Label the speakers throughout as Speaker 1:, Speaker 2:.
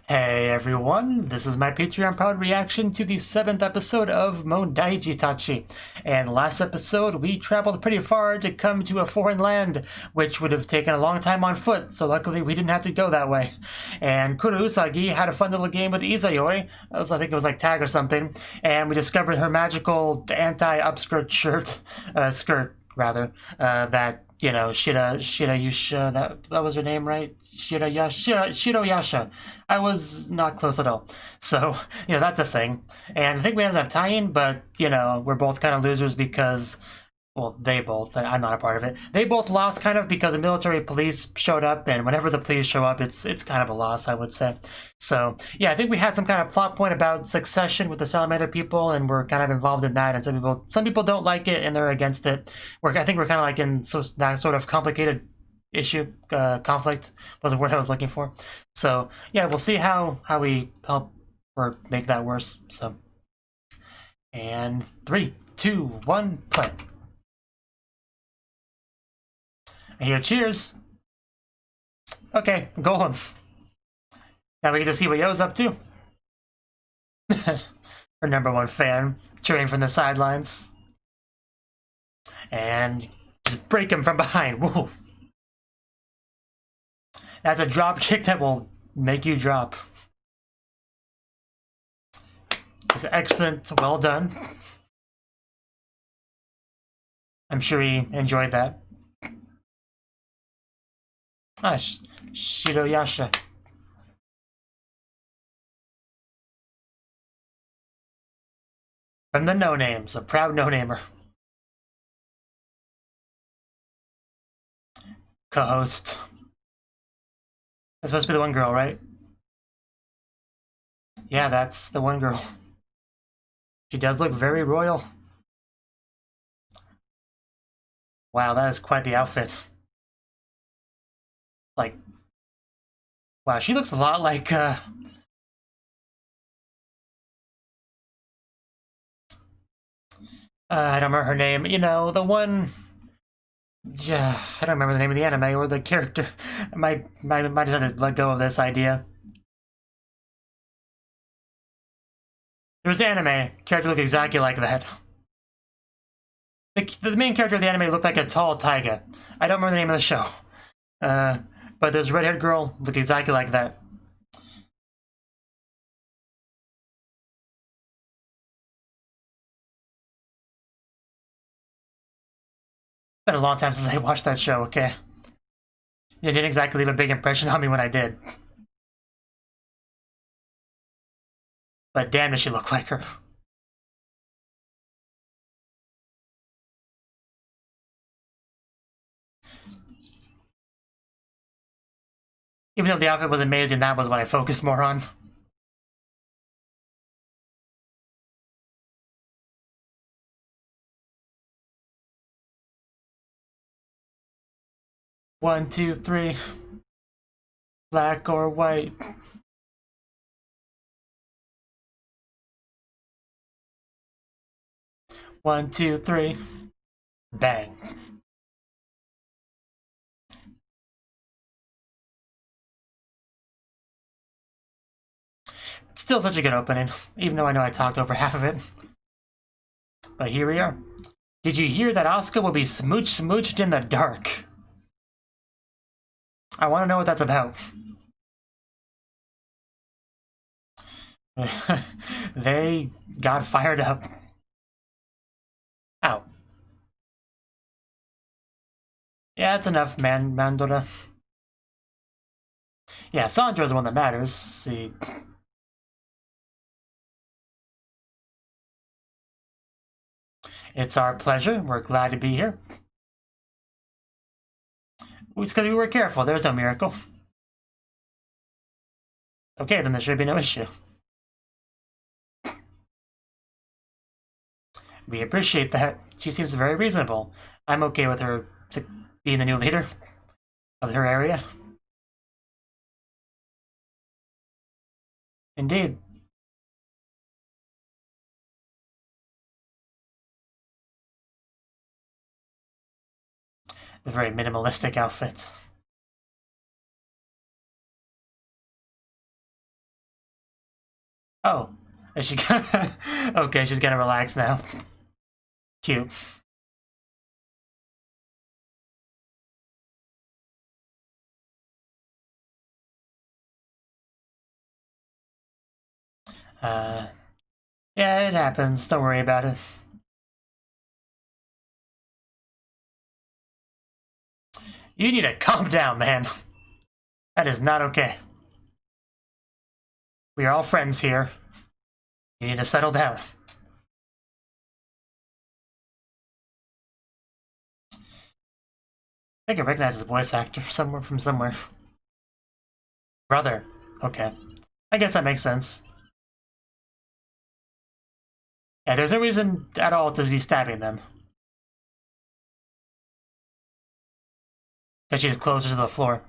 Speaker 1: Hey everyone, this is my Patreon proud reaction to the 7th episode of Mondaiji-tachi. And last episode, we traveled pretty far to come to a foreign land, which would have taken a long time on foot, so luckily we didn't have to go that way. And Kuru Usagi had a fun little game with Izayoi, I think it was like tag or something, and we discovered her magical anti-upskirt skirt, that you know, Shirayusha, that was her name, right? Shiroyasha. I was not close at all. So, you know, that's a thing. And I think we ended up tying, but, you know, we're both kind of losers because, well, they both, I'm not a part of it. They both lost kind of because the military police showed up, and whenever the police show up, it's kind of a loss, I would say. So, yeah, I think we had some kind of plot point about succession with the Salamander people, and we're kind of involved in that, and some people don't like it, and they're against it. I think we're kind of like in that sort of complicated issue, conflict was the word I was looking for. So, yeah, we'll see how we help or make that worse, so. And 3, 2, 1, play. I hear cheers. Okay, Golem. Now we get to see what Yo's up to. Her #1 fan, cheering from the sidelines. And just break him from behind. Woo! That's a drop kick that will make you drop. It's excellent, well done. I'm sure he enjoyed that. Ah, Shiroyasha. From the no-names, a proud no-namer. Co-host. That's supposed to be the one girl, right? Yeah, that's the one girl. She does look very royal. Wow, that is quite the outfit. Like, wow, she looks a lot like, I don't remember her name. You know, the one... Yeah, I don't remember the name of the anime or the character. I might just have to let go of this idea. There was the anime. Character looked exactly like that. The main character of the anime looked like a tall taiga. I don't remember the name of the show. But this red-haired girl looked exactly like that. It's been a long time since I watched that show, okay? It didn't exactly leave a big impression on me when I did. But damn, does she look like her. Even though the outfit was amazing, that was what I focused more on. One, two, three. Black or white. One, two, three. Bang. Still such a good opening, even though I know I talked over half of it. But here we are. Did you hear that Asuka will be smooched in the dark? I want to know what that's about. They got fired up. Ow. Yeah, that's enough, Mandora. Yeah, Sandra's the one that matters. See. It's our pleasure. We're glad to be here. It's because we were careful. There's no miracle. Okay, then there should be no issue. We appreciate that. She seems very reasonable. I'm okay with her being the new leader of her area. Indeed. The very minimalistic outfits. Oh, is she gonna... Okay, she's gonna relax now. Cute. Yeah, it happens. Don't worry about it. You need to calm down, man. That is not okay. We are all friends here. You need to settle down. I think I recognize the voice actor somewhere from somewhere. Brother. Okay. I guess that makes sense. Yeah, there's no reason at all to be stabbing them. Because she's closer to the floor.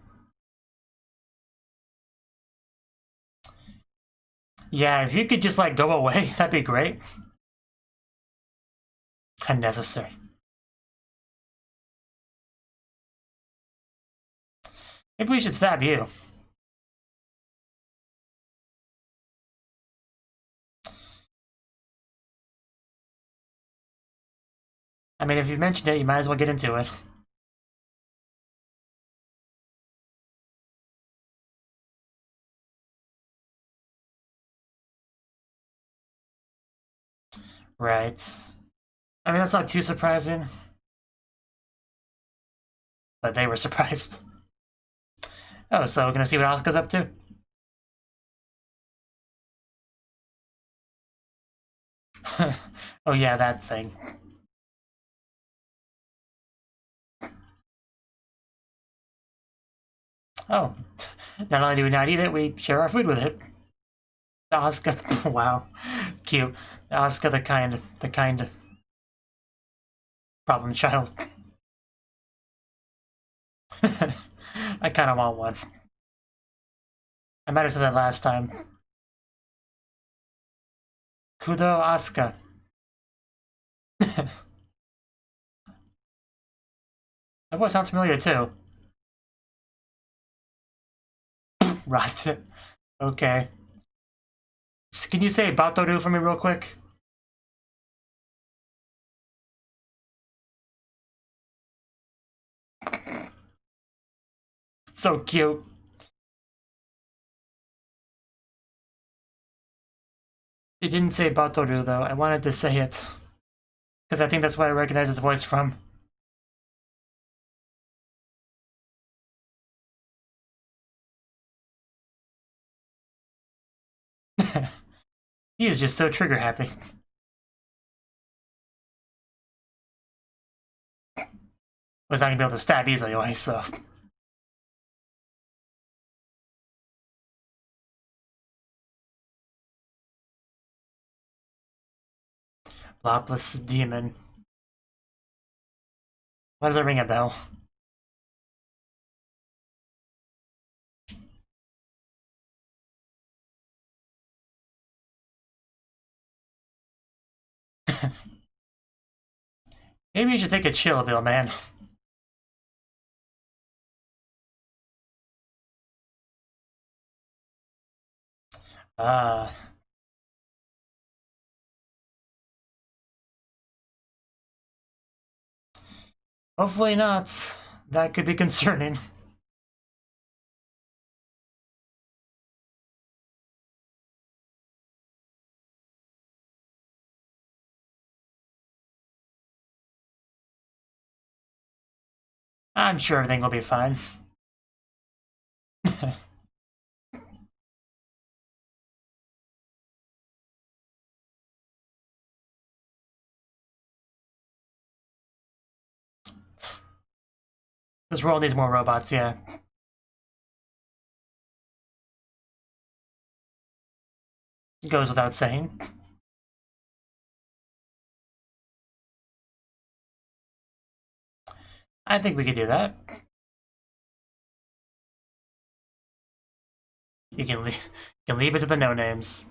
Speaker 1: Yeah, if you could just, like, go away, that'd be great. Unnecessary. Maybe we should stab you. I mean, if you mentioned it, you might as well get into it. Right. I mean, that's not too surprising. But they were surprised. Oh, so we're gonna see what Asuka's up to? Oh yeah, that thing. Oh, not only do we not eat it, we share our food with it. Asuka, wow, cute. Asuka, the kind problem child. I kind of want one. I might have said that last time. Kudo Asuka. That voice sounds familiar too. Right. Okay. Can you say Batoru for me real quick? So cute. It didn't say Batoru though. I wanted to say it. Because I think that's where I recognize his voice from. He is just so trigger happy. Was not gonna be able to stab easily, so. Lopless demon. Why does that ring a bell? Maybe you should take a chill pill, man. Hopefully not. That could be concerning. I'm sure everything will be fine. This world needs more robots, yeah. Goes without saying. I think we could do that. You can leave it to the no-names.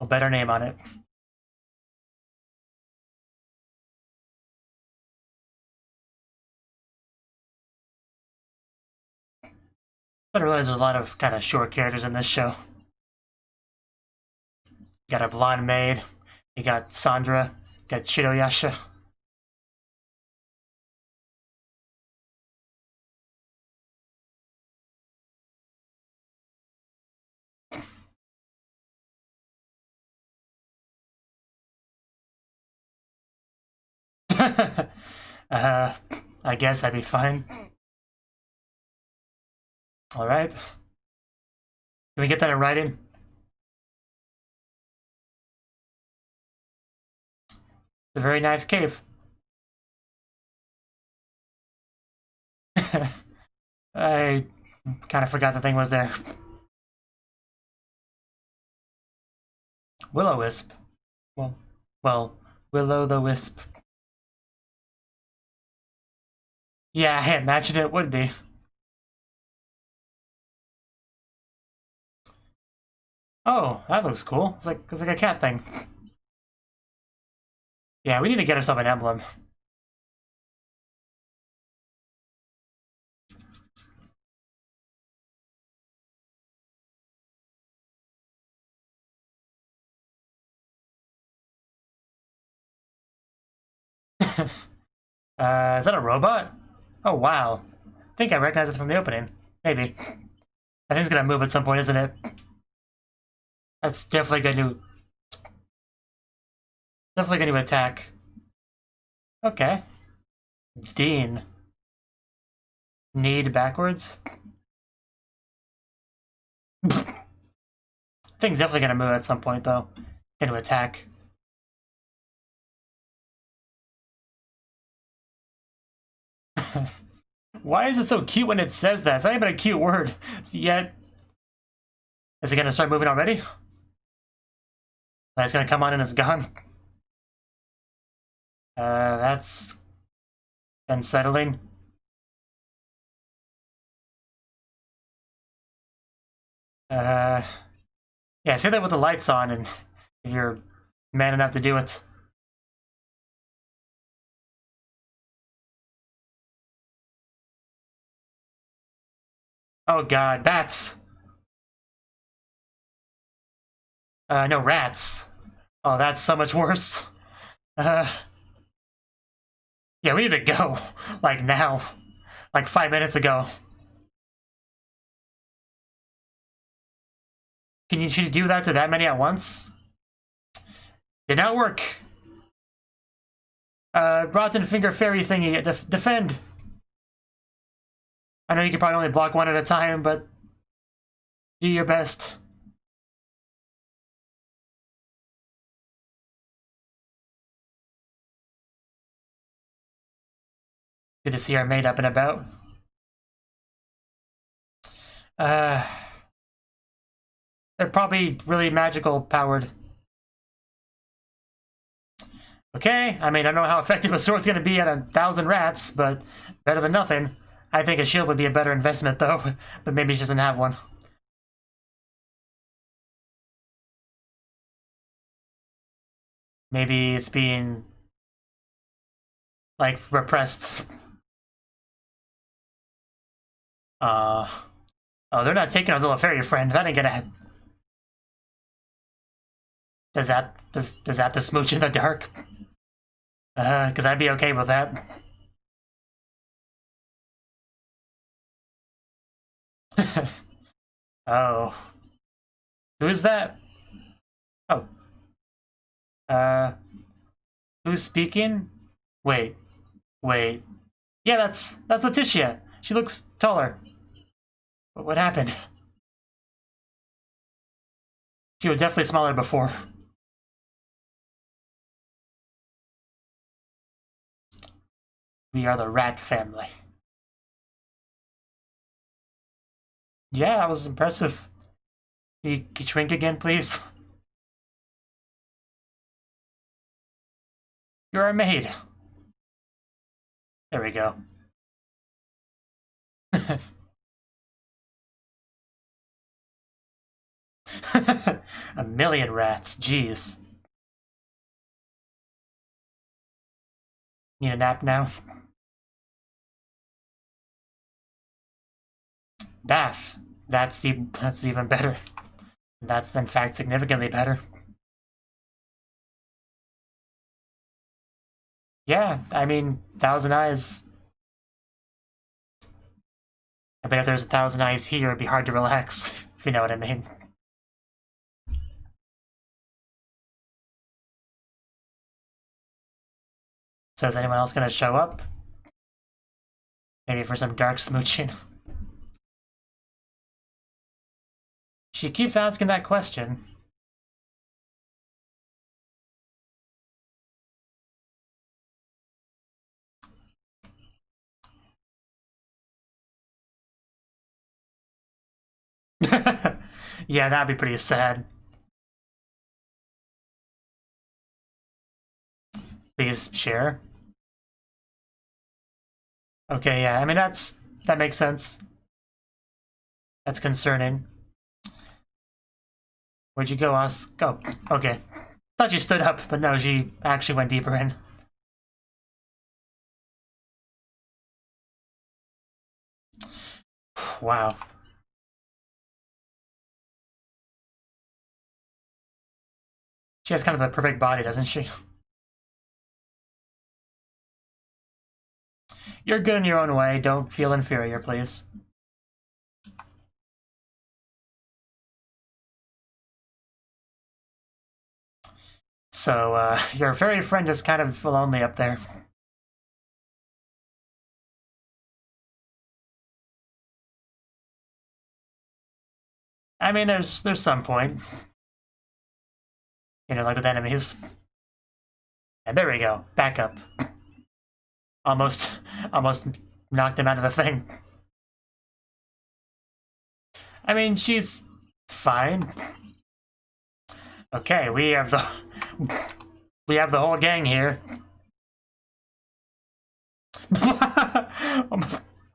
Speaker 1: A better name on it. I realize there's a lot of kind of short characters in this show. got a blonde maid. You got Sandra. You got Shiroyasha. I guess I'd be fine. Alright. Can we get that in writing? It's a very nice cave. I kind of forgot the thing was there. Will-o-wisp. Well, Will-o-the-wisp. Yeah, I imagine it would be. Oh, that looks cool. It's like a cat thing. Yeah, we need to get ourselves an emblem. Is that a robot? Oh, wow. I think I recognize it from the opening. Maybe. I think it's gonna move at some point, isn't it? That's definitely going to attack. Okay. Dean. Need backwards? Thing's definitely gonna move at some point, though. Gonna attack. Why is it so cute when it says that? It's not even a cute word yet. Is it gonna start moving already? It's gonna come on and it's gone. That's unsettling. Yeah, say that with the lights on and if you're man enough to do it. Oh god, bats! No, rats. Oh, that's so much worse. Yeah, we need to go. Like, now. Like, 5 minutes ago. Should you do that to that many at once? Did not work. Rotten Finger Fairy thingy, defend! I know you can probably only block one at a time, but do your best. Good to see our maid up and about. They're probably really magical powered. Okay, I mean, I don't know how effective a sword's gonna be at 1,000 rats, but better than nothing. I think a shield would be a better investment, though, but maybe she doesn't have one. Maybe it's being, like, repressed. Oh, they're not taking our little fairy friend. That ain't gonna happen. Does that the smooch in the dark? Because I'd be okay with that. Oh. Who's that? Oh. Who's speaking? Wait. Yeah, that's Letitia. She looks taller. But what happened? She was definitely smaller before. We are the rat family. Yeah, that was impressive. Can you shrink again, please? You're our maid. There we go. A million rats, jeez. Need a nap now? Bath. That's even better. That's in fact significantly better. Yeah, I mean, Thousand Eyes. I bet if there's 1,000 eyes here, it'd be hard to relax, if you know what I mean. So is anyone else gonna show up? Maybe for some dark smooching? She keeps asking that question. Yeah, that'd be pretty sad. Please share. Okay, yeah, I mean that makes sense. That's concerning. Where'd you go, Os? Go. Oh, okay. Thought you stood up, but no, she actually went deeper in. Wow. She has kind of the perfect body, doesn't she? You're good in your own way. Don't feel inferior, please. So, your fairy friend is kind of lonely up there. I mean, there's some point. You know, like with enemies. And there we go. Back up. Almost knocked him out of the thing. I mean, she's fine. Okay, we have the whole gang here.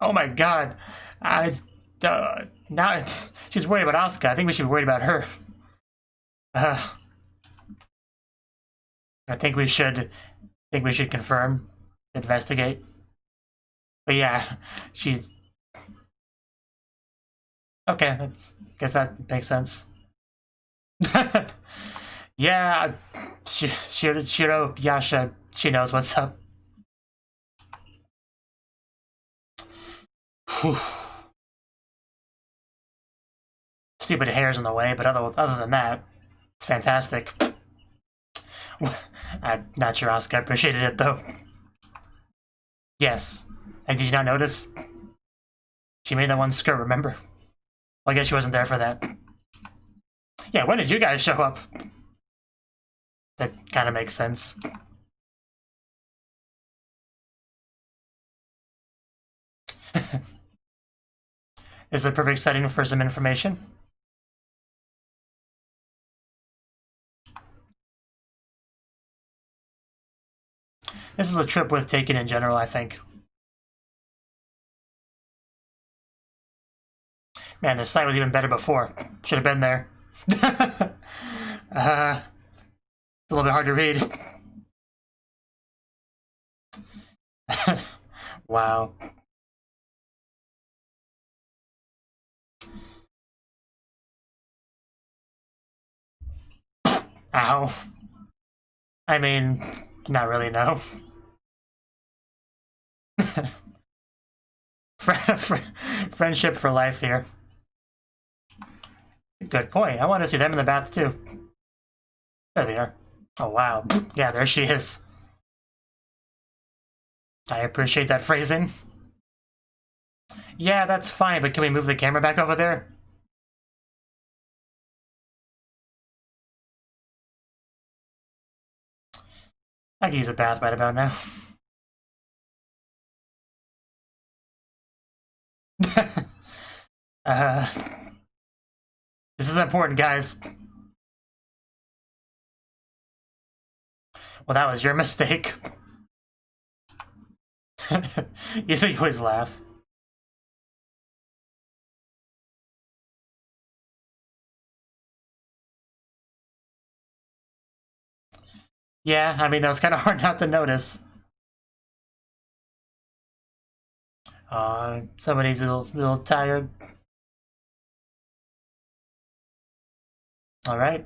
Speaker 1: Oh my god. Now she's worried about Asuka. I think we should be worried about her. I think we should confirm, investigate. But yeah, she's okay. Guess that makes sense. Yeah, Shiro Yasha. She knows what's up. Stupid hairs in the way, but other than that, it's fantastic. I'm not sure Asuka appreciated it though. Yes. And did you not notice? She made that one skirt, remember? Well, I guess she wasn't there for that. Yeah, when did you guys show up? That kind of makes sense. Is the perfect setting for some information? This is a trip worth taking in general, I think. Man, this site was even better before. Should have been there. It's a little bit hard to read. Wow. Ow. I mean, not really, no. Friendship for life here. Good point. I want to see them in the bath too. There they are. Oh wow. Yeah, there she is. I appreciate that phrasing. Yeah, that's fine, but can we move the camera back over there? I can use a bath right about now. This is important, guys. Well, that was your mistake. You say you always laugh. Yeah, I mean, that was kind of hard not to notice. Somebody's a little tired. All right.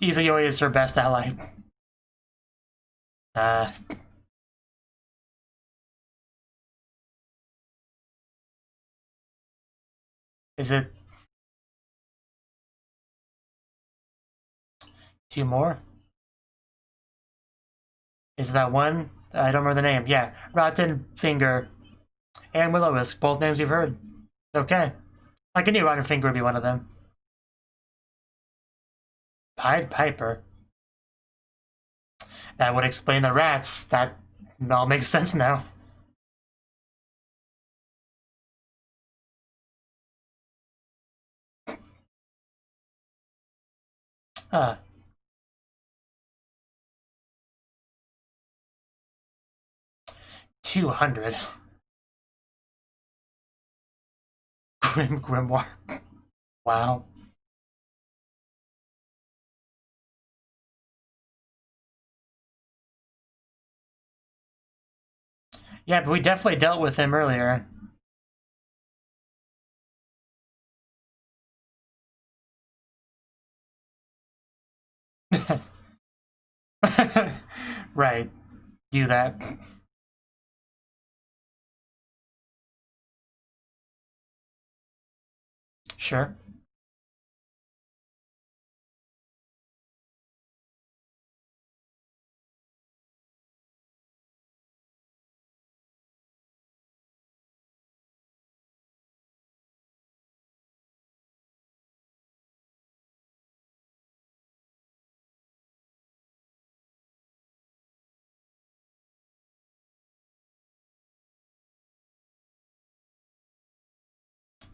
Speaker 1: Izayoi is her best ally. Is it 2 more? Is that one? I don't remember the name. Yeah, Rotten Finger and Will-O-Wisp, both names you've heard. Okay. I knew Rotten Finger would be one of them. Pied Piper. That would explain the rats. That all makes sense now. 200. Grimoire. Wow. Yeah, but we definitely dealt with him earlier. Right. Do that. Sure.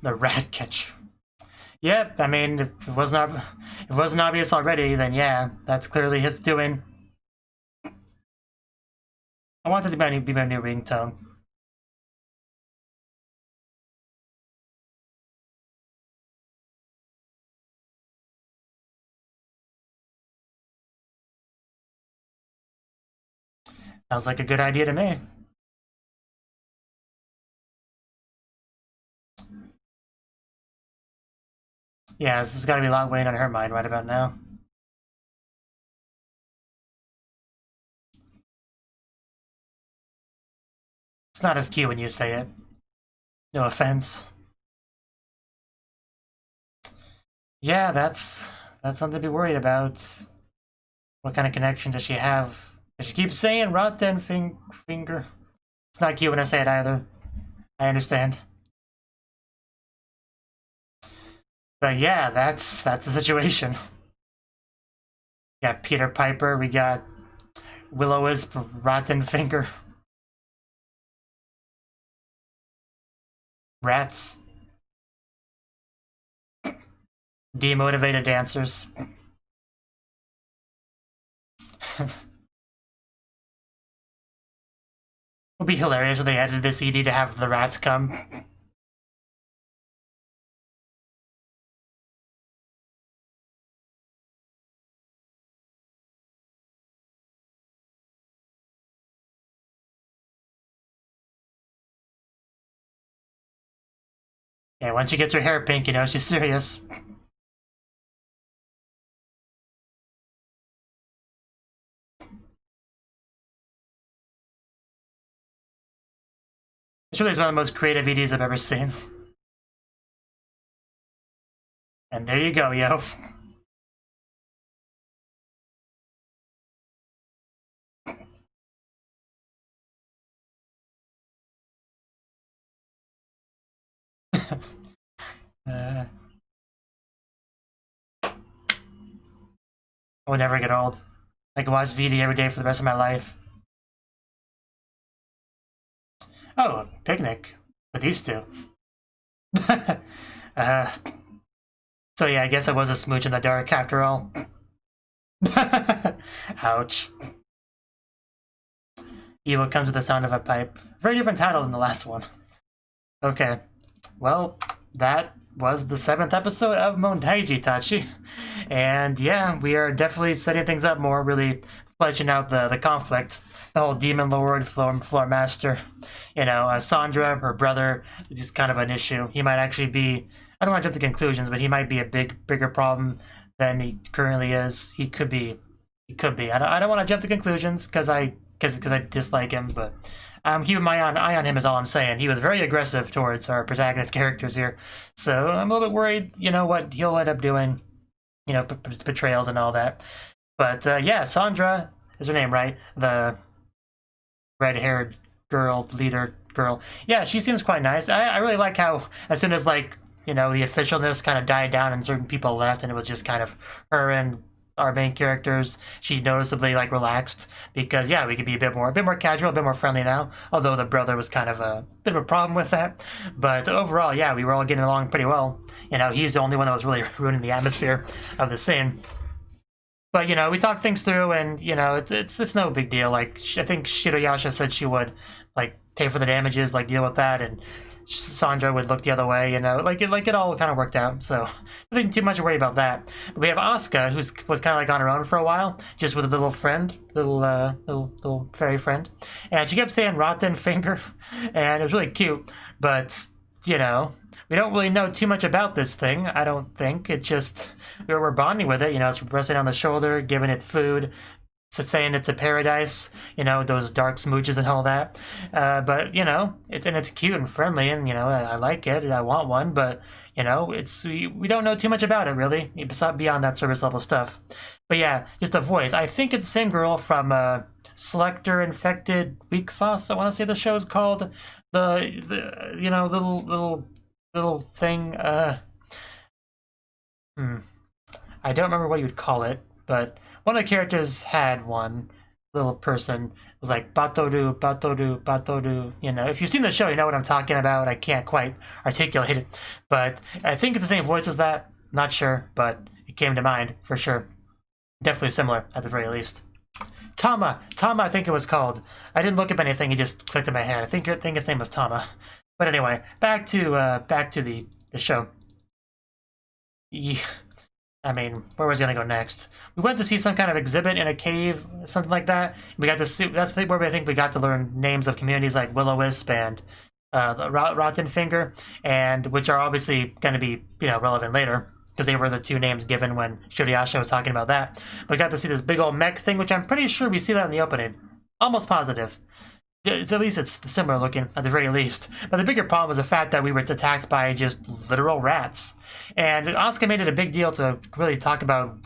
Speaker 1: The rat catcher. Yep, I mean, if it wasn't obvious already, then yeah, that's clearly his doing. I want it to be my new ringtone. Sounds like a good idea to me. Yeah, this has got to be a lot weighing on her mind right about now. It's not as cute when you say it. No offense. Yeah, that's something to be worried about. What kind of connection does she have? She keeps saying rotten finger. It's not cute when I say it either. I understand. But yeah, that's the situation. We got Peter Piper, we got Will-O-Wisp, Rotten Finger. Rats. Demotivated dancers. It would be hilarious if they edited this ED to have the rats come. Yeah, once she gets her hair pink, you know she's serious. It's really one of the most creative EDs I've ever seen. And there you go, yo. I will never get old. I can watch ZD every day for the rest of my life. Oh, a picnic with these two. So yeah, I guess I was a smooch in the dark after all. Ouch. Iwa comes with the sound of a pipe. Very different title than the last one. Okay. Well, that was the 7th episode of Mondaiji-tachi. And yeah, we are definitely setting things up more, really fleshing out the conflict. The whole Demon Lord, Floor Master. You know, Sandra, her brother, is just kind of an issue. He might actually be, I don't want to jump to conclusions, but he might be a bigger problem than he currently is. He could be. He could be. I don't want to jump to conclusions because I dislike him, but I'm keeping my eye on him is all I'm saying. He was very aggressive towards our protagonist characters here, so I'm a little bit worried, you know, what he'll end up doing, you know, betrayals and all that. But yeah, Sandra is her name, right? The red-haired girl, leader girl. Yeah, she seems quite nice. I really like how as soon as, like, you know, the officialness kind of died down and certain people left and it was just kind of her and our main characters, she noticeably, like, relaxed because, yeah, we could be a bit more casual, a bit more friendly now, although the brother was kind of a bit of a problem with that. But overall, yeah, we were all getting along pretty well. You know, he's the only one that was really ruining the atmosphere of the scene. But, you know, we talked things through, and, you know, it's no big deal. Like, I think Shiroyasha said she would, like, pay for the damages, like, deal with that, and Sandra would look the other way, you know, like it all kind of worked out, so nothing too much to worry about that. But we have Asuka, who was kind of like on her own for a while, just with a little friend, little fairy friend, and she kept saying rotten finger, and it was really cute, but, you know, we don't really know too much about this thing, I don't think. It just, we're bonding with it, you know, it's resting on the shoulder, giving it food, saying it's a paradise, you know, those dark smooches and all that. But, you know, it's cute and friendly, and, you know, I like it, I want one, but, you know, we don't know too much about it, really, beyond that service level stuff. But yeah, just the voice. I think it's the same girl from Selector Infected Weak Sauce, I want to say the show is called. The you know, little thing, I don't remember what you'd call it, but one of the characters had one little person. It was like Batoru. You know, if you've seen the show, you know what I'm talking about. I can't quite articulate it, but I think it's the same voice as that. Not sure, but it came to mind for sure. Definitely similar at the very least. Tama, I think it was called. I didn't look up anything. It just clicked in my head. I think its name was Tama. But anyway, back to the show. Yeah. I mean, where was I gonna go next? We went to see some kind of exhibit in a cave, something like that. We got to see, that's where I think we got to learn names of communities like Will-O-Wisp and Rotten Finger, and which are obviously going to be, you know, relevant later because they were the two names given when Shiroyasha was talking about that. But we got to see this big old mech thing, which I'm pretty sure we see that in the opening. Almost positive. At least it's similar looking, at the very least. But the bigger problem was the fact that we were attacked by just literal rats. And Asuka made it a big deal to really talk about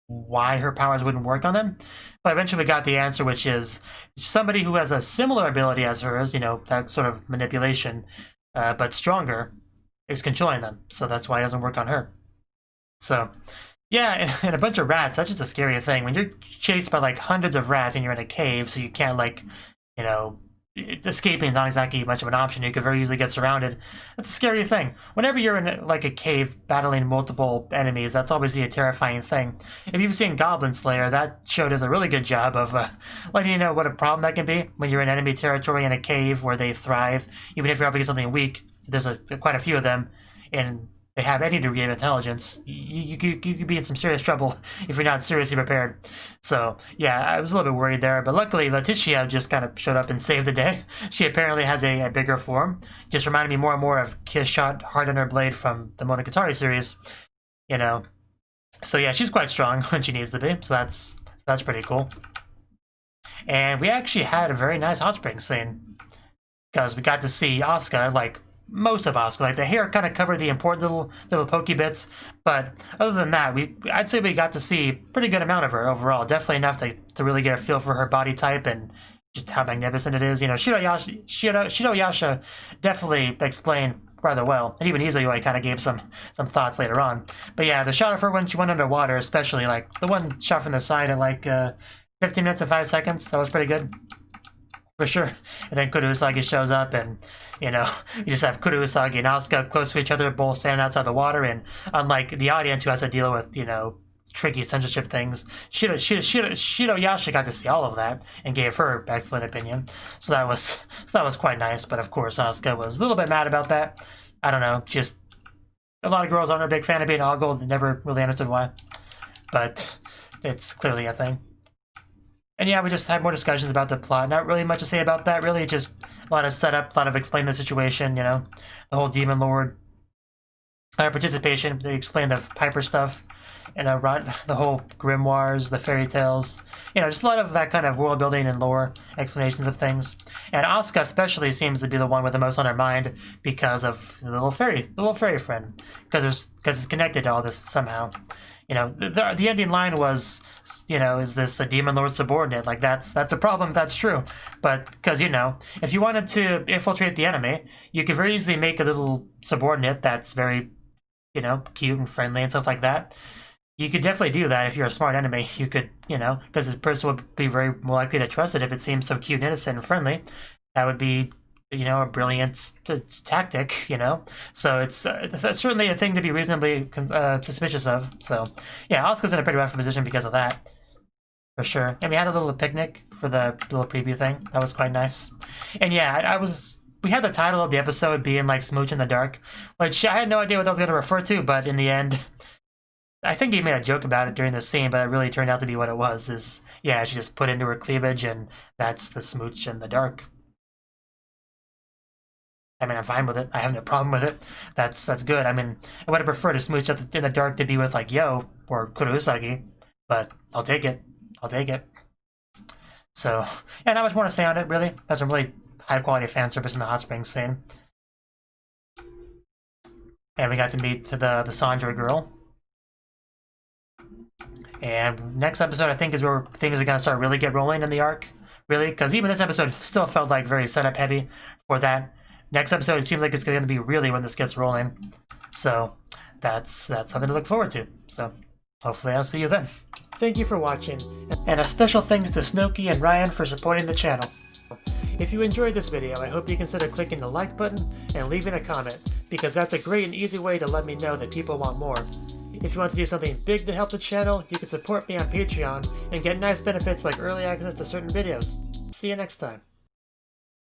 Speaker 1: why her powers wouldn't work on them. But eventually we got the answer, which is somebody who has a similar ability as hers, you know, that sort of manipulation, but stronger, is controlling them. So that's why it doesn't work on her. So, yeah, and a bunch of rats, that's just a scary thing. When you're chased by, like, hundreds of rats and you're in a cave, so you can't, like, you know, escaping is not exactly much of an option. You could very easily get surrounded. That's a scary thing. Whenever you're in, like, a cave battling multiple enemies, that's obviously a terrifying thing. If you've seen Goblin Slayer, that show does a really good job of letting you know what a problem that can be when you're in enemy territory in a cave where they thrive. Even if you're up against something weak, there's quite a few of them, and they have any degree of intelligence, you could be in some serious trouble if you're not seriously prepared. So, yeah, I was a little bit worried there, but luckily Letitia just kind of showed up and saved the day. She apparently has a bigger form. Just reminded me more and more of Kiss Shot Hard on Her Blade from the Monogatari series, you know. So, yeah, she's quite strong when she needs to be, so that's pretty cool. And we actually had a very nice hot spring scene, because we got to see Asuka, like, most of Asuka, like the hair kind of covered the important little pokey bits, but other than that, I'd say we got to see a pretty good amount of her overall. Definitely enough to really get a feel for her body type and just how magnificent it is. You know, Shiroyasha definitely explained rather well, and even Izuyoi kind of gave some thoughts later on. But yeah, the shot of her when she went underwater, especially like the one shot from the side at like 15 minutes and 5 seconds, that was pretty good. For sure. And then Kuru Usagi shows up, and, you know, you just have Kuru Usagi and Asuka close to each other, both standing outside the water, and unlike the audience who has to deal with, you know, tricky censorship things, Shiroyasha got to see all of that and gave her excellent opinion. So that was quite nice, but of course Asuka was a little bit mad about that. I don't know, just a lot of girls aren't a big fan of being ogled, never really understood why. But it's clearly a thing. And yeah, we just had more discussions about the plot. Not really much to say about that, really. Just a lot of setup, a lot of explaining the situation, you know. The whole Demon Lord participation. They explained the Piper stuff. the whole grimoires, the fairy tales, just a lot of that kind of world building and lore explanations of things. And Asuka especially seems to be the one with the most on her mind because of the little fairy friend, because it's connected to all this somehow. The ending line was, is this a demon lord subordinate? Like, that's a problem if that's true. But, because, if you wanted to infiltrate the enemy, you could very easily make a little subordinate that's very, cute and friendly and stuff like that. You could definitely do that if you're a smart enemy. You could, because the person would be very more likely to trust it if it seems so cute and innocent and friendly. That would be, a brilliant tactic, So it's certainly a thing to be reasonably suspicious of. So, yeah, Asuka's in a pretty rough position because of that, for sure. And we had a little picnic for the little preview thing. That was quite nice. And yeah, we had the title of the episode being like Smooch in the Dark, which I had no idea what that was going to refer to, but in the end, I think he made a joke about it during the scene, but it really turned out to be what it was, is, yeah, she just put into her cleavage, and that's the Smooch in the Dark. I mean, I'm fine with it. I have no problem with it. That's good. I mean, I would have preferred a Smooch in the Dark to be with, like, Yo or Kurosagi, but I'll take it. So, yeah, not much more to say on it, really. Has some really high-quality fan service in the hot springs scene. And we got to meet the Sandra girl. And next episode, I think, is where things are going to start really get rolling in the arc. Really, because even this episode still felt like very setup-heavy for that. Next episode, it seems like it's going to be really when this gets rolling. So, that's something to look forward to. So, hopefully I'll see you then. Thank you for watching, and a special thanks to Cnouki and Ryan for supporting the channel. If you enjoyed this video, I hope you consider clicking the like button and leaving a comment, because that's a great and easy way to let me know that people want more. If you want to do something big to help the channel, you can support me on Patreon and get nice benefits like early access to certain videos. See you next time.